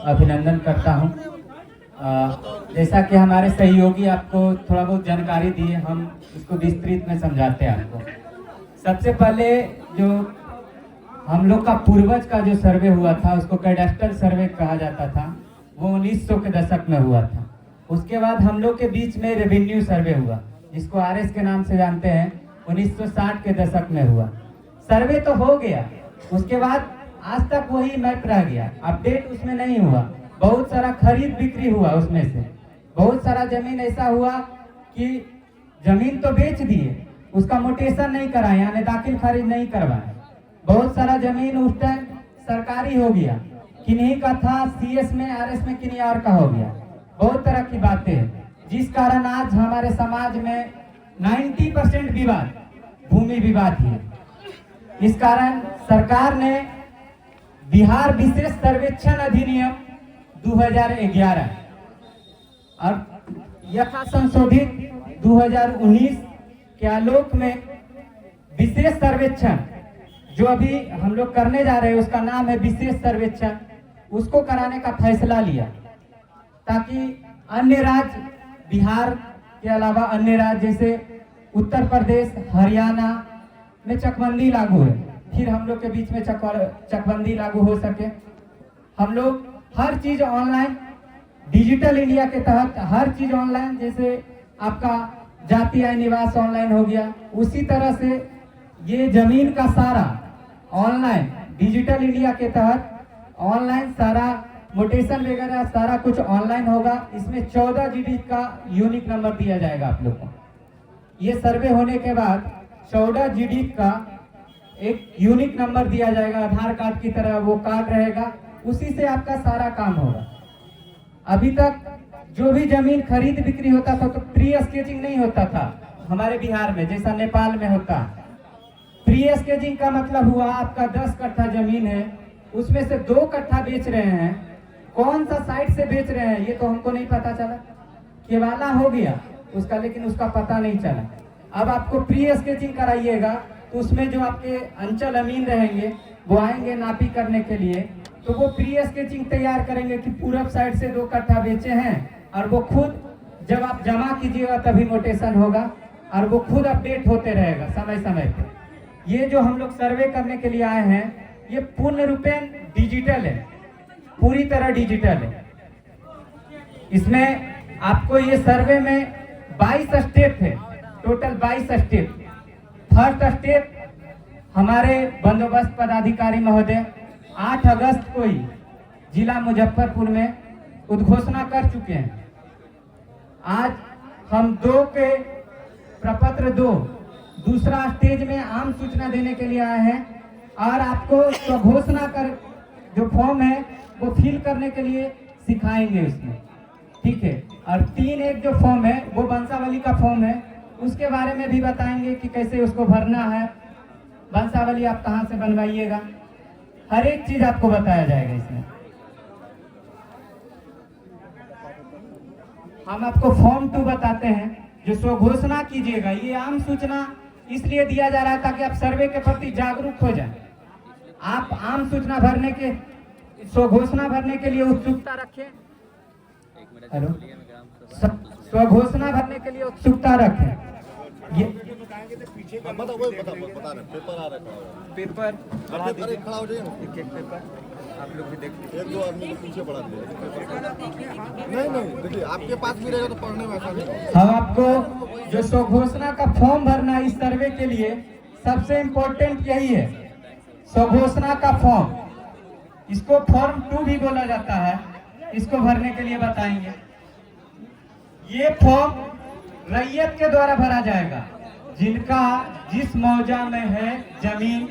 अभिनंदन करता हूँ। जैसा कि हमारे सहयोगी आपको थोड़ा बहुत जानकारी दिए, हम इसको विस्तृत में समझाते हैं आपको। सबसे पहले जो हम लोग का पूर्वज का जो सर्वे हुआ था उसको कैडेस्ट्रल सर्वे कहा जाता था, वो 1900 के दशक में हुआ था। उसके बाद हम लोग के बीच में रेवेन्यू सर्वे हुआ, जिसको आरएस के नाम से जानते हैं, 1960 के दशक में हुआ। सर्वे तो हो गया, उसके बाद आज तक वही मैप रह गया, अपडेट उसमें नहीं हुआ। बहुत सारा खरीद बिक्री हुआ, उसमें से बहुत सारा जमीन ऐसा हुआ कि जमीन तो बेच दिए, उसका मोटेशन नहीं कराए, यानी दाखिल खारिज नहीं करवाए। बहुत सारा जमीन उस टाइम सरकारी हो गया, किन्हीं का था सीएस में, आरएस में, किन्हीं और का हो गया। बहुत तरह की बातें हैं, जिस कारण आज हमारे समाज में 90% विवाद भूमि विवाद ही है। इस कारण सरकार ने बिहार विशेष सर्वेक्षण अधिनियम 2011 और यथा संशोधित 2019 के आलोक में विशेष सर्वेक्षण जो अभी हम लोग करने जा रहे हैं, उसका नाम है विशेष सर्वेक्षण, उसको कराने का फैसला लिया, ताकि अन्य राज्य बिहार के अलावा अन्य राज्य जैसे उत्तर प्रदेश, हरियाणा में चकबंदी लागू है, फिर हम लोग के बीच में चकबंदी लागू हो सके। हम लोग हर चीज ऑनलाइन, डिजिटल इंडिया के तहत हर चीज ऑनलाइन, जैसे आपका जाति आय निवास ऑनलाइन हो गया, उसी तरह से ये जमीन का सारा ऑनलाइन, डिजिटल इंडिया के तहत ऑनलाइन सारा मोटेशन वगैरह सारा कुछ ऑनलाइन होगा। इसमें 14 डिजिट का यूनिक नंबर दिया जाएगा आप लोग को। ये सर्वे होने के बाद 14 डिजिट का एक यूनिक नंबर दिया जाएगा, आधार कार्ड की तरह वो कार्ड रहेगा, उसी से आपका सारा काम होगा। अभी तक जो भी जमीन खरीद बिक्री होता था तो प्री स्केचिंग नहीं होता था हमारे बिहार में, जैसा नेपाल में होता। प्री स्केचिंग का मतलब हुआ आपका 10 कट्ठा जमीन है, उसमें से 2 कट्ठा बेच रहे हैं, कौन सा साइड से बेच रहे हैं ये तो हमको नहीं पता चला, केवाला हो गया उसका, लेकिन उसका पता नहीं चला। अब आपको प्री स्केचिंग कराइएगा तो उसमें जो आपके अंचल अमीन रहेंगे वो आएंगे नापी करने के लिए, तो वो प्री स्केचिंग तैयार करेंगे कि पूरब साइड से 2 कट्ठा बेचे हैं, और वो खुद जब आप जमा कीजिएगा तभी नोटेशन होगा और वो खुद अपडेट होते रहेगा समय समय पे। ये जो हम लोग सर्वे करने के लिए आए हैं ये पूर्ण रूपेण डिजिटल है, पूरी तरह डिजिटल है। इसमें आपको ये सर्वे में 22 स्टेप है, टोटल 22 स्टेप। फर्स्ट स्टेप हमारे बंदोबस्त पदाधिकारी महोदय 8 अगस्त को ही जिला मुजफ्फरपुर में उद्घोषणा कर चुके हैं। आज हम 2 के प्रपत्र 2 दूसरा स्टेज में आम सूचना देने के लिए आए हैं, और आपको स्वघोषणा कर जो फॉर्म है वो फिल करने के लिए सिखाएंगे उसमें, ठीक है। और 3-1 जो फॉर्म है वो वंशावली का फॉर्म है, उसके बारे में भी बताएंगे कि कैसे उसको भरना है, वंशावली आप कहाँ से बनवाइएगा, हर एक चीज आपको बताया जाएगा इसमें। हम आपको फॉर्म 2 बताते हैं जो स्वघोषणा कीजिएगा। ये आम सूचना इसलिए दिया जा रहा है ताकि आप सर्वे के प्रति जागरूक हो जाए। आप आम सूचना भरने के, स्वघोषणा भरने के लिए उत्सुकता रखें। हेलो, स्वघोषणा भरने के लिए उत्सुकता रखें। ये पेपर खड़ा हो जाए, एक पेपर आप लोग भी देखिए, 1-2 आदमी पीछे बढ़ा नहीं देखिए, आपके पास भी रहेगा तो पढ़ने में आसानी होगा। हम आपको जो स्वघोषणा का फॉर्म भरना है इस सर्वे के लिए, सबसे इम्पोर्टेंट यही है, स्वघोषणा का फॉर्म। इसको फॉर्म 2 भी बोला जाता है, इसको भरने के लिए बताएंगे। ये फॉर्म रैयत के द्वारा भरा जाएगा, जिनका जिस मौजा में है जमीन,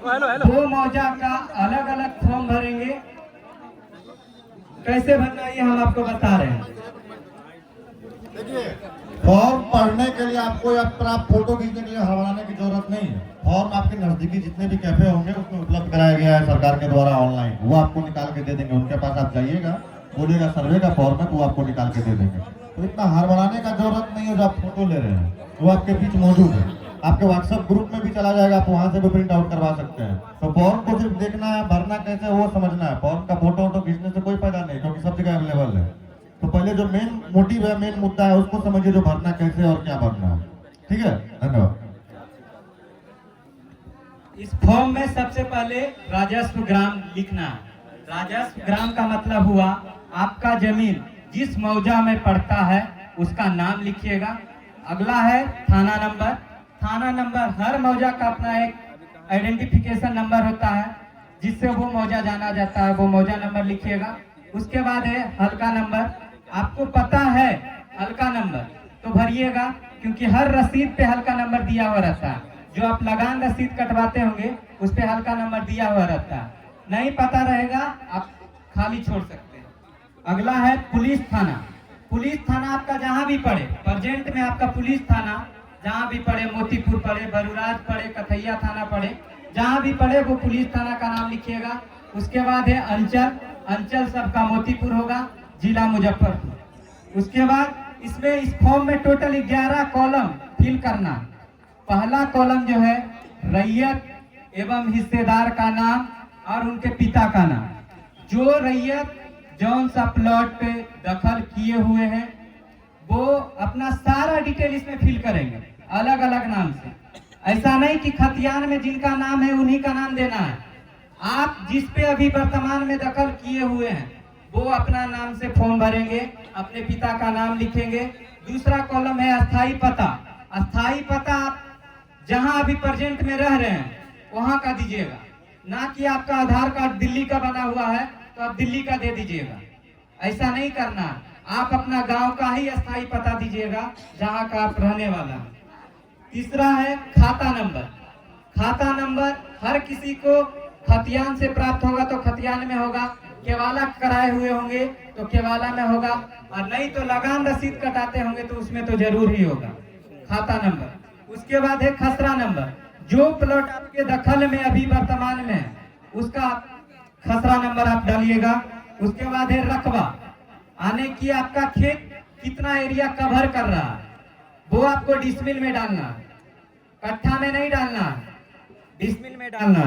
वो मौजा का अलग अलग फॉर्म भरेंगे। कैसे भरना ये हम आपको बता रहे हैं। देखिए, फॉर्म पढ़ने के लिए आपको आप फोटो खींचने के लिए हड़बड़ाने की जरूरत नहीं है। फॉर्म आपके नजदीकी जितने भी कैफे होंगे उसमें उपलब्ध कराया गया है सरकार के द्वारा ऑनलाइन, वो आपको निकाल के दे देंगे। उनके पास आप जाइएगा, बोलिएगा सर्वे का फॉर्म है, तो वो आपको निकाल के दे देंगे। तो इतना हड़बड़ाने का जरूरत नहीं है। जो आप फोटो ले रहे हैं वो आपके बीच मौजूद है, आपके व्हाट्सएप ग्रुप में भी चला जाएगा, आप वहां से भी प्रिंट आउट करवा सकते हैं। तो फॉर्म को सिर्फ देखना है, भरना कैसे वो समझना है। फॉर्म का फोटो खींचने से कोई फायदा नहीं। जगह अवेलेबल है। तो पहले जो मेन मोटिव है, मेन मुद्दा है, उसको समझिए, जो भरना कैसे और क्या भरना है। ठीक है, धन्यवाद। इस फॉर्म में सबसे पहले राजस्व ग्राम लिखना है। राजस्व ग्राम का मतलब हुआ आपका जमीन जिस मौजा में पड़ता है उसका नाम लिखिएगा। अगला है थाना नंबर। थाना नंबर हर मौजा का अपना एक आइडेंटिफिकेशन नंबर होता है जिससे वो मौजा जाना जाता है, वो मौजा नंबर लिखिएगा। उसके बाद है हल्का नंबर। आपको पता है हल्का नंबर तो भरिएगा, क्योंकि हर रसीद पे हल्का नंबर दिया हुआ रहता है। जो आप लगान रसीद कटवाते होंगे उस पे हल्का नंबर दिया हुआ रहता है। नहीं पता रहेगा आप खाली छोड़ सकते हैं। अगला है पुलिस थाना। पुलिस थाना आपका जहां भी पड़े, प्रेजेंट में आपका पुलिस थाना जहां भी पड़े, मोतीपुर पड़े, बरुराज पड़े, कथैया थाना पड़े, जहां भी पड़े वो पुलिस थाना का नाम लिखिएगा। उसके बाद है अंचल। अंचल सबका मोतीपुर होगा, जिला मुजफ्फरपुर। उसके बाद इसमें इस फॉर्म में टोटल 11 कॉलम फिल करना। पहला कॉलम जो है रैयत एवं हिस्सेदार का नाम और उनके पिता का नाम। जो रैयत जौन सा प्लॉट पे दखल किए हुए हैं वो अपना सारा डिटेल इसमें फिल करेंगे अलग अलग नाम से। ऐसा नहीं कि खतियान में जिनका नाम है उन्हीं का नाम देना है। आप जिस पे अभी वर्तमान में दखल किए हुए हैं वो अपना नाम से फॉर्म भरेंगे, अपने पिता का नाम लिखेंगे। दूसरा कॉलम है अस्थाई पता। अस्थाई पता आप जहां अभी प्रेजेंट में रह रहे हैं वहां का दीजिएगा, ना कि आपका आधार कार्ड दिल्ली का बना हुआ है तो आप दिल्ली का दे दीजिएगा। ऐसा नहीं करना, आप अपना गांव का ही अस्थाई पता दीजिएगा जहां का आप रहने वाला है। तीसरा है खाता नंबर। खाता नंबर हर किसी को खतियान से प्राप्त होगा तो खतियान में होगा, केवाला कराए हुए होंगे तो केवाला में होगा, और नहीं तो लगान रसीद कटाते होंगे तो उसमें तो जरूर ही होगा खाता नंबर। उसके बाद है खसरा नंबर। जो प्लॉट आपके दखल में अभी वर्तमान में है उसका खसरा नंबर आप डालिएगा। उसके बाद है रकबा, आने की आपका खेत कितना एरिया कवर कर रहा है वो आपको डिसमिल में डालना, कट्ठा में नहीं डालना, डिसमिल में डालना।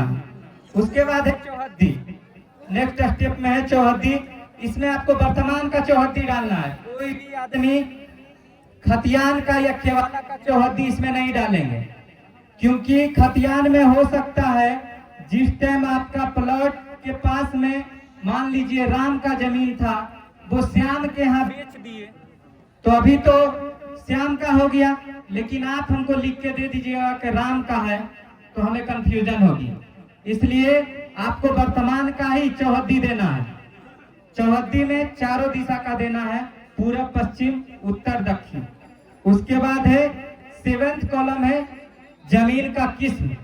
उसके बाद है चौहद्दी। नेक्स्ट स्टेप में है चौहद्दी। इसमें आपको वर्तमान का चौहद्दी डालना है। कोई भी आदमी खतियान का या केवाला का चौहद्दी इसमें नहीं डालेंगे, क्योंकि खतियान में हो सकता है जिस टाइम आपका प्लॉट के पास में मान लीजिए राम का जमीन था वो श्याम के यहाँ बेच दिए तो अभी तो श्याम का हो गया, लेकिन आप हमको लिख के दे दीजिएगा कि राम का है तो हमें कंफ्यूजन होगी। इसलिए आपको वर्तमान का ही चौहद्दी देना है। चौहद्दी में चारों दिशा का देना है, पूर्व पश्चिम उत्तर दक्षिण। उसके बाद है 7th कॉलम है जमीन का किस्म।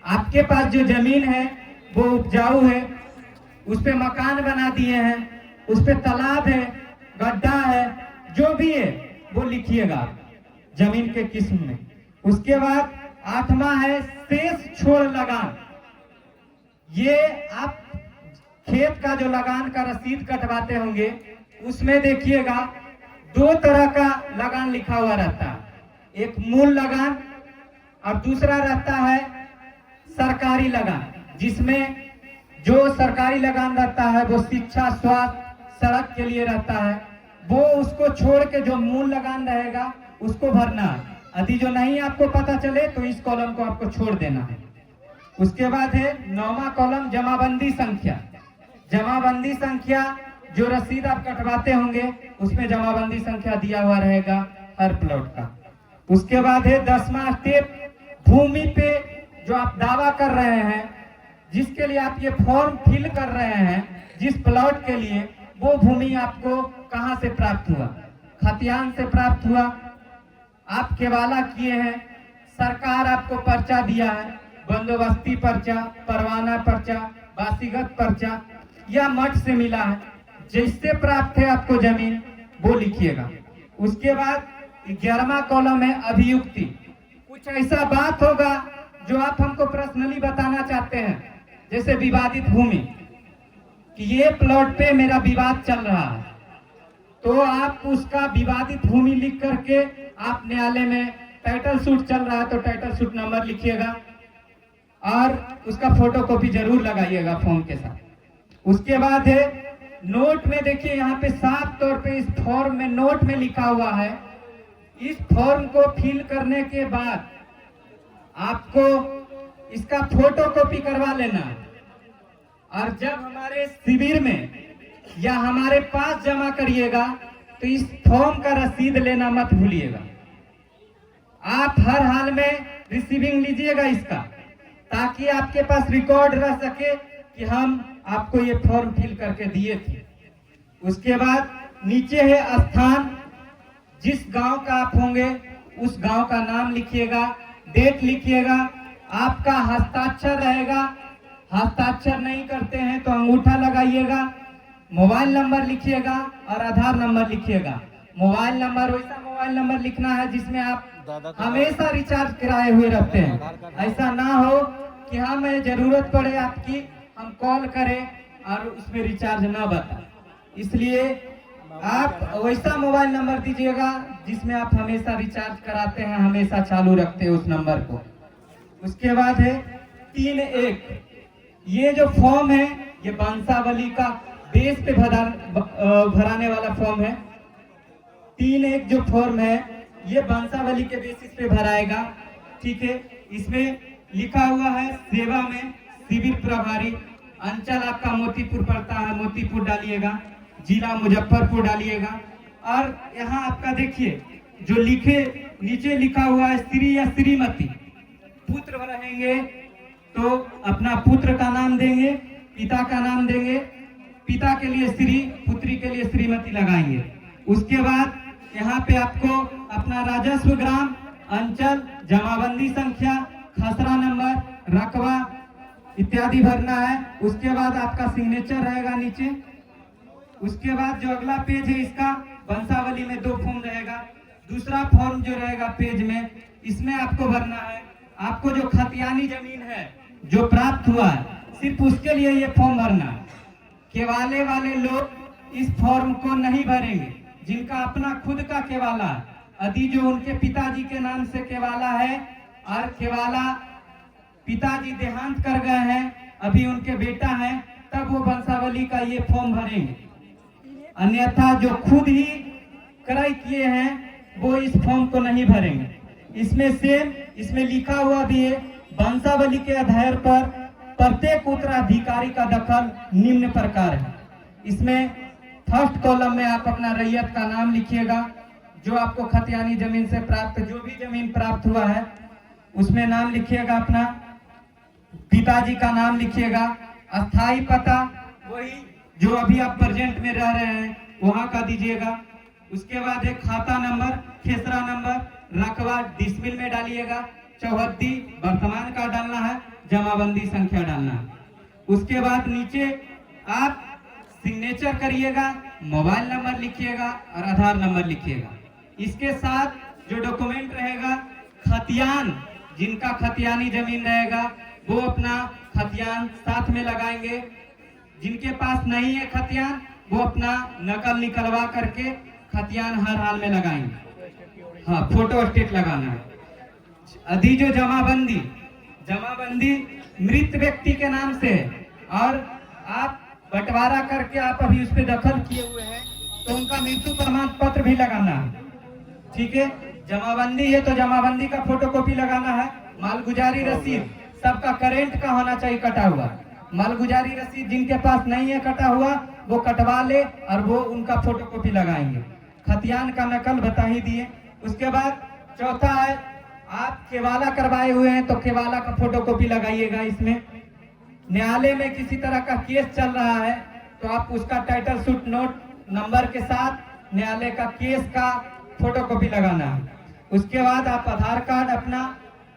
आपके पास जो जमीन है वो उपजाऊ है, उस पे मकान बना दिए हैं, उस पे तालाब है, गड्ढा है, जो भी है वो लिखिएगा जमीन के किस्म में। उसके बाद 8वां है शेष छोड़ लगान। ये आप खेत का जो लगान का रसीद कटवाते होंगे उसमें देखिएगा 2 तरह का लगान लिखा हुआ रहता है, एक मूल लगान और दूसरा रहता है सरकारी लगान, जिसमें जो सरकारी लगान रहता है वो शिक्षा, स्वास्थ्य, सड़क के लिए रहता है। वो उसको छोड़ के जो मूल लगान रहेगा उसको भरना है। यदि जो नहीं आपको पता चले तो इस कॉलम को आपको छोड़ देना है। उसके बाद है 9वां कॉलम जमाबंदी संख्या। जमाबंदी संख्या जो रसीद आप कटवाते होंगे उसमें जमाबंदी संख्या दिया हुआ रहेगा हर प्लॉट का। उसके बाद है 10वां स्टेप भूमि पे जो आप दावा कर रहे हैं, जिसके लिए आप ये फॉर्म फिल कर रहे हैं, जिस प्लॉट के लिए, वो भूमि आपको कहां से प्राप्त हुआ? खतियान से प्राप्त हुआ, आप केवाला किए हैं, सरकार आपको पर्चा दिया है, बंदोबस्ती पर्चा, परवाना पर्चा, वासीगत पर्चा या मठ से मिला है, जिससे प्राप्त है आपको जमीन वो लिखिएगा। उसके बाद 11वां कॉलम है अभियुक्ति। कुछ ऐसा बात होगा जो आप हमको पर्सनली बताना चाहते हैं, जैसे विवादित भूमि, कि ये प्लॉट पे मेरा विवाद चल रहा है, तो आप उसका विवादित भूमि लिख करके आप न्यायालय में टाइटल सूट चल रहा है तो टाइटल सूट नंबर लिखिएगा और उसका फोटोकॉपी जरूर लगाइएगा फॉर्म के साथ। उसके बाद है नोट में देखिए यहाँ पे साफ तौर पे इस फॉर्म में नोट में लिखा हुआ है, इस फॉर्म को फिल करने के बाद आपको इसका फोटो कॉपी करवा लेना है और जब हमारे शिविर में या हमारे पास जमा करिएगा तो इस फॉर्म का रसीद लेना मत भूलिएगा। आप हर हाल में रिसीविंग लीजिएगा इसका, ताकि आपके पास रिकॉर्ड रह सके कि हम आपको ये फॉर्म फिल करके दिए थे। उसके बाद नीचे है स्थान, जिस गांव का आप होंगे उस गांव का नाम लिखिएगा, डेट लिखिएगा, आपका हस्ताक्षर रहेगा, हस्ताक्षर नहीं करते हैं तो अंगूठा लगाइएगा, मोबाइल नंबर लिखिएगा और आधार नंबर लिखिएगा। मोबाइल नंबर वैसा मोबाइल नंबर लिखना है जिसमें आप हमेशा रिचार्ज कराए हुए रहते हैं। ऐसा ना हो कि हमें जरूरत पड़े आपकी, हम कॉल करें और उसमें रिचार्ज ना बता। इसलिए आप वैसा मोबाइल नंबर दीजिएगा जिसमें आप हमेशा रिचार्ज कराते हैं, हमेशा चालू रखते हैं उस नंबर को। उसके बाद है 3(1), ये जो फॉर्म है ये वंशावली का बेस पे भराने वाला फॉर्म है। 3(1) जो फॉर्म है ये वंशावली के बेसिस पे भराएगा, ठीक है। इसमें लिखा हुआ है सेवा में शिविर प्रभारी, अंचल आपका मोतीपुर पड़ता है, मोतीपुर डालिएगा, जिला मुजफ्फरपुर डालिएगा। और यहाँ आपका देखिए जो लिखे नीचे लिखा हुआ है श्री या श्रीमती, पुत्र रहेंगे तो अपना पुत्र का नाम देंगे, पिता का नाम देंगे, पिता के लिए श्री, पुत्री के लिए श्रीमती लगाएंगे। उसके बाद यहाँ पे आपको अपना राजस्व ग्राम, अंचल, जमाबंदी संख्या, खसरा नंबर, रकबा इत्यादि भरना है। उसके बाद आपका सिग्नेचर रहेगा नीचे। उसके बाद जो अगला पेज है इसका वंशावली में 2 फॉर्म रहेगा। दूसरा फॉर्म जो रहेगा पेज में, इसमें आपको भरना है आपको जो खतियानी जमीन है जो प्राप्त हुआ है, सिर्फ उसके लिए ये फॉर्म भरना है। केवाले वाले लोग इस फॉर्म को नहीं भरेंगे, जिनका अपना खुद का केवाला है, यदि जो उनके पिताजी के नाम से केवाला है और केवाला पिताजी देहांत कर गए हैं, अभी उनके बेटा है, तब वो वंशावली का ये फॉर्म भरेंगे। अन्यथा जो खुद ही क्रय किए हैं वो इस फॉर्म को नहीं भरेंगे। इसमें लिखा हुआ भी है वंशावली के आधार पर प्रत्येक उत्तराधिकारी का दखल निम्न प्रकार है। इसमें फर्स्ट कॉलम में आप अपना रैयत का नाम लिखिएगा, जो आपको खतियानी जमीन से प्राप्त जो भी जमीन प्राप्त हुआ है उसमें नाम लिखिएगा, अपना पिताजी का नाम लिखिएगा, अस्थाई पता वही जो अभी आप प्रेजेंट में रह रहे हैं वहां का दीजिएगा। उसके बाद एक खाता नंबर, खेसरा नंबर, रकबा डिसमिल में डालिएगा, चौहद्दी वर्तमान का डालना है, जमाबंदी संख्या डालना है। उसके बाद नीचे आप सिग्नेचर करिएगा, मोबाइल नंबर लिखिएगा और आधार नंबर लिखिएगा। इसके साथ जो डॉक्यूमेंट रहेगा, खतियान, जिनका खतियानी जमीन रहेगा वो अपना खतियान साथ में लगाएंगे। जिनके पास नहीं है खतियान वो अपना नकल निकलवा करके खतियान हर हाल में लगाएंगे। हाँ, फोटो स्टेट लगाना है। यदि जो जमाबंदी मृत व्यक्ति के नाम से है और आप बंटवारा करके आप अभी उस पर दखल किए हुए हैं तो उनका मृत्यु प्रमाण पत्र भी लगाना है, ठीक है। जमाबंदी है तो जमाबंदी का फोटोकॉपी लगाना है। मालगुजारी रसीद सबका करेंट का होना चाहिए, कटा हुआ। मालगुजारी रसीद जिनके पास नहीं है कटा हुआ वो कटवा ले और वो उनका फोटोकॉपी लगाएंगे। खतियान का नकल बता ही दिए। उसके बाद चौथा है, आप केवाला करवाए हुए हैं तो केवाला का फोटोकॉपी लगाइएगा। इसमें न्यायालय में किसी तरह का केस चल रहा है तो आप उसका टाइटल सूट नोट नंबर के साथ न्यायालय का केस का फोटोकॉपी लगाना है। उसके बाद आप आधार कार्ड, अपना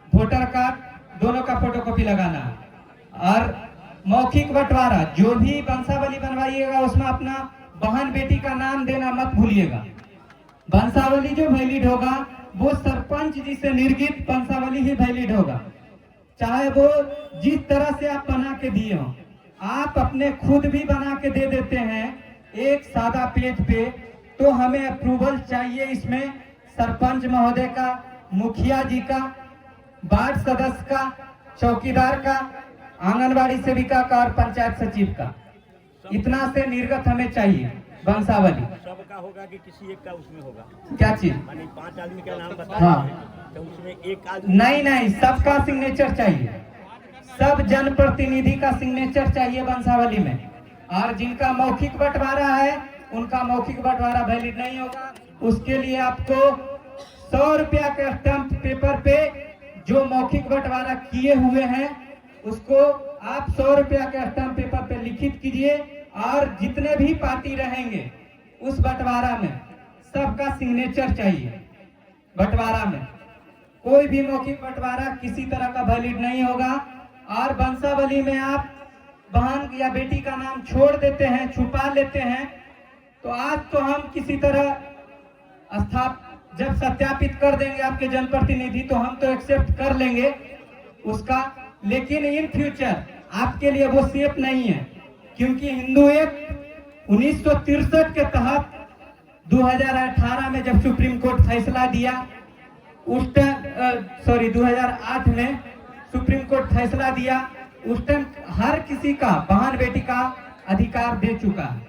वोटर कार्ड दोनों का फोटोकॉपी लगाना है। और मौखिक बंटवारा जो भी वंशावली बनवाइएगा उसमें अपना बहन बेटी का नाम देना मत भूलिएगा। वंशावली जो वैलिड होगा वो सरपंच जी से निर्गत वंशावली ही वैलिड होगा, चाहे वो जिस तरह से आप बना के दिए हो। आप अपने खुद भी बना के दे देते हैं एक सादा पेज पे तो हमें अप्रूवल चाहिए इसमें सरपंच महोदय का, मुखिया जी का, वार्ड सदस्य का, चौकीदार का, आंगनबाड़ी सेविका का और पंचायत सचिव का। इतना से निर्गत हमें चाहिए वंशावली। सबका होगा कि किसी एक का उसमें होगा? क्या चीज? मानी 5 आदमी का नाम बता हाँ। तो उसमें एक आदमी नहीं, सबका सिग्नेचर चाहिए, सब जनप्रतिनिधि का सिग्नेचर चाहिए वंशावली में। और जिनका मौखिक बंटवारा है उनका मौखिक बंटवारा वैलिड नहीं होगा। उसके लिए आपको 100 रुपया के स्टैंप पेपर पे जो मौखिक बंटवारा किए हुए हैं उसको आप 100 रुपया के स्टैंप पेपर पे लिखित कीजिए। और जितने भी पार्टी रहेंगे उस बंटवारा में सबका सिग्नेचर चाहिए। बंटवारा में कोई भी मौखिक बंटवारा किसी तरह का वैलिड नहीं होगा। और वंशावली में आप बहन या बेटी का नाम छोड़ देते हैं, छुपा लेते हैं, तो आज तो हम किसी तरह जब सत्यापित कर देंगे आपके जनप्रतिनिधि तो हम तो एक्सेप्ट कर लेंगे उसका, लेकिन इन फ्यूचर आपके लिए वो सेफ नहीं है। क्योंकि हिंदू एक्ट 1963 के तहत 2018 में जब सुप्रीम कोर्ट फैसला दिया उस टाइम 2008 में सुप्रीम कोर्ट फैसला दिया, उस टाइम हर किसी का बहन बेटी का अधिकार दे चुका है।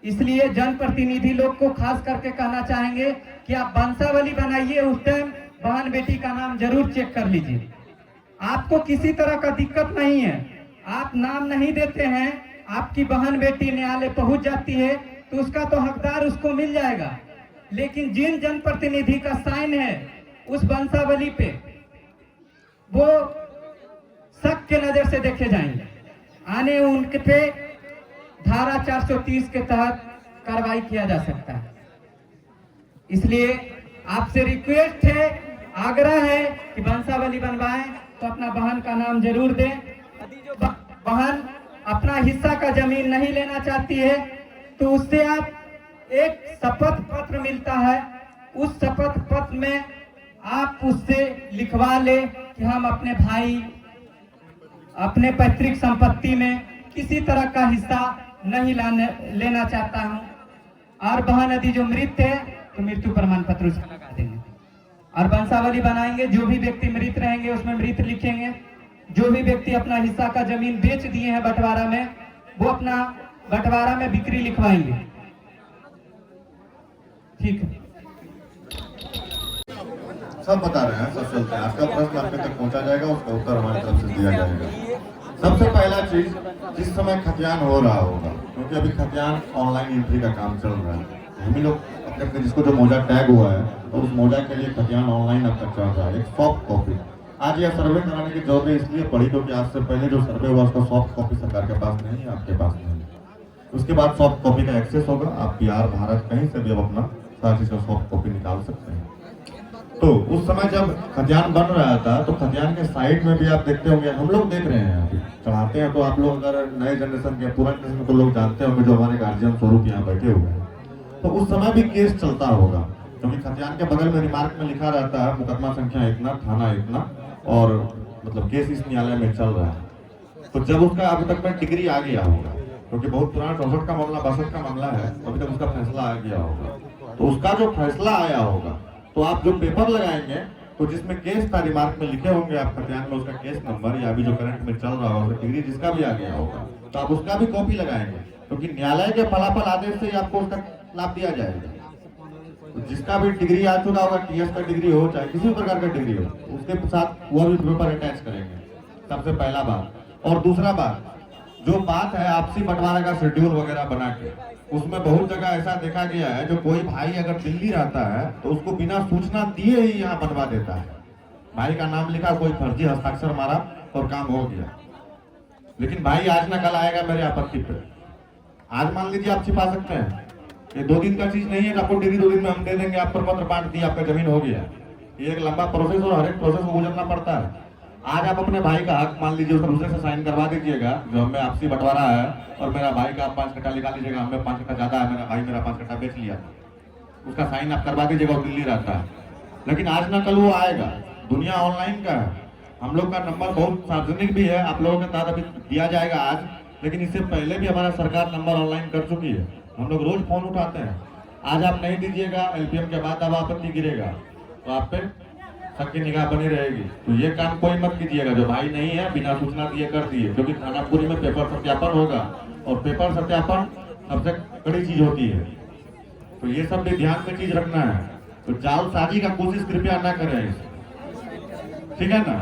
इसलिए जनप्रतिनिधि लोग को खास करके कहना चाहेंगे कि आप वंशावली बनाइए, उस टाइम बहन बेटी का नाम जरूर चेक कर लीजिए। आपको किसी तरह का दिक्कत नहीं है, आप नाम नहीं देते हैं, आपकी बहन बेटी न्यायालय पहुंच जाती है तो उसका तो हकदार उसको मिल जाएगा। लेकिन जिन जनप्रतिनिधि का साइन है उस वंशावली पे वो शक के नजर से देखे जाएंगे, आने उनके पे धारा 430 के तहत कार्रवाई किया जा सकता है। इसलिए आपसे रिक्वेस्ट है, आग्रह है कि वंशावली बनवाएं तो अपना बहन का नाम जरूर दें। यदि जो बहन अपना हिस्सा का जमीन नहीं लेना चाहती है तो उससे आप एक शपथ पत्र मिलता है, उस शपथ पत्र में आप उससे लिखवा ले कि हम अपने भाई अपने पैतृक संपत्ति में किसी तरह का हिस्सा नहीं लेना चाहता हूं। और बहन यदि जो मृत है तो मृत्यु प्रमाण पत्र उसका लगा देंगे और वंशावली बनाएंगे। जो भी व्यक्ति मृत रहेंगे उसमें मृत लिखेंगे। जो भी व्यक्ति अपना हिस्सा का जमीन बेच दिए हैं बंटवारा में वो अपना बंटवारा में बिक्री लिखवाएंगे। ठीक है, सब बता रहे हैं, सब चलते हैं। आपका प्रश्न आपके तक पहुंचा जाएगा, उसका उत्तर हमारी तरफ से दिया जाएगा। सबसे पहला चीज, जिस समय खतियान हो रहा होगा, क्योंकि अभी खतियान ऑनलाइन एंट्री का काम चल रहा है, हम ही लोग अपने जिसको जो मोजा टैग हुआ है तो उस मोजा के लिए खतियान ऑनलाइन अब तक चल रहा है। एक सॉफ्ट कॉपी आज यह सर्वे कराने की जरूरत इसलिए पड़ी क्योंकि आज से पहले जो सर्वे हुआ उसका सॉफ्ट कॉपी सरकार के पास नहीं है, आपके पास नहीं है। उसके बाद सॉफ्ट कॉपी का एक्सेस होगा, आप बिहार भारत कहीं से भी अब अपना सारा चीज का सॉफ्ट कॉपी निकाल सकते हैं। तो उस समय जब खतियान बन रहा था तो खतियान के साइड में भी आप देखते होंगे, हम लोग देख रहे हैं अभी चढ़ाते हैं, तो आप लोग अगर नए जनरेशन के पुराने जनरेशन को लोग जानते होंगे जो हमारे गार्जियन स्वरूप यहाँ बैठे हुए हैं, तो उस समय भी केस चलता होगा क्योंकि खतियान के बगल में रिमार्क में लिखा रहता है मुकदमा संख्या इतना, थाना इतना और मतलब केस इस न्यायालय में चल रहा है। तो जब उसका अभी तक में डिग्री आ गया होगा, क्योंकि बहुत पुराना 64 का मामला 62 का मामला है, अभी तक उसका फैसला आ गया होगा, तो उसका जो फैसला आया होगा तो आप जो पेपर लगाएंगे तो जिसमें केस था रिमार्क में लिखे होंगे आप खतियान में उसका केस नंबर या अभी जो करंट में चल रहा होगा डिग्री जिसका भी आ गया होगा तो आप उसका भी कॉपी लगाएंगे, क्योंकि न्यायालय के फलाफल आदेश से ही आपको उसका लाभ दिया जाएगा। तो जिसका भी डिग्री आ चुका होगा, टीएस का डिग्री हो चाहे किसी भी प्रकार का डिग्री हो, उसके साथ वो भी पेपर अटैच करेंगे, सबसे पहला बात। और दूसरा बात, जो बात है आपसी बंटवारे का शेड्यूल वगैरह बना के, उसमें बहुत जगह ऐसा देखा गया है जो कोई भाई अगर दिल्ली रहता है तो उसको बिना सूचना दिए ही यहाँ बनवा देता है। भाई का नाम लिखा, कोई फर्जी हस्ताक्षर मारा और काम हो गया। लेकिन भाई आज ना कल आएगा मेरे आपत्ति पे। आज मान लीजिए आप छिपा सकते हैं, ये 2 दिन का चीज नहीं है, आपको डिग्री 2 दिन में हम दे देंगे, आप प्रपत्र बांट दिए, आपका जमीन हो गया। ये एक लंबा प्रोसेस और हर एक प्रोसेस को गुजरना पड़ता है। आज आप अपने भाई का हक मान लीजिए उसका दूसरे से साइन करवा दीजिएगा, जो हमें आपसी बंटवारा है और मेरा भाई का आप 5 कट्टा निकाल लीजिएगा, हमें 5 कट्टा ज्यादा है, मेरा भाई मेरा 5 कट्टा बेच लिया, उसका साइन आप करवा दीजिएगा, वो दिल्ली रहता है। लेकिन आज ना कल वो आएगा, दुनिया ऑनलाइन का है। हम लोग का नंबर बहुत सार्वजनिक भी है, आप लोगों के साथ अभी दिया जाएगा आज, लेकिन इससे पहले भी हमारा सरकार नंबर ऑनलाइन कर चुकी है। हम लोग रोज फोन उठाते हैं। आज आप नहीं दीजिएगा, एलपीएम के बाद अब आपत्ति गिरेगा तो आप पे सबकी निगाह बनी रहेगी। तो ये काम कोई मत कीजिएगा, जो भाई नहीं है बिना सूचना दिए कर दिए, क्योंकि थानापुरी में पेपर सत्यापन होगा, और पेपर सत्यापन सबसे बड़ी चीज होती है। तो ये सब भी ध्यान में चीज रखना है। तो जालसाजी का कोशिश कृपया ना करें, ठीक है ना।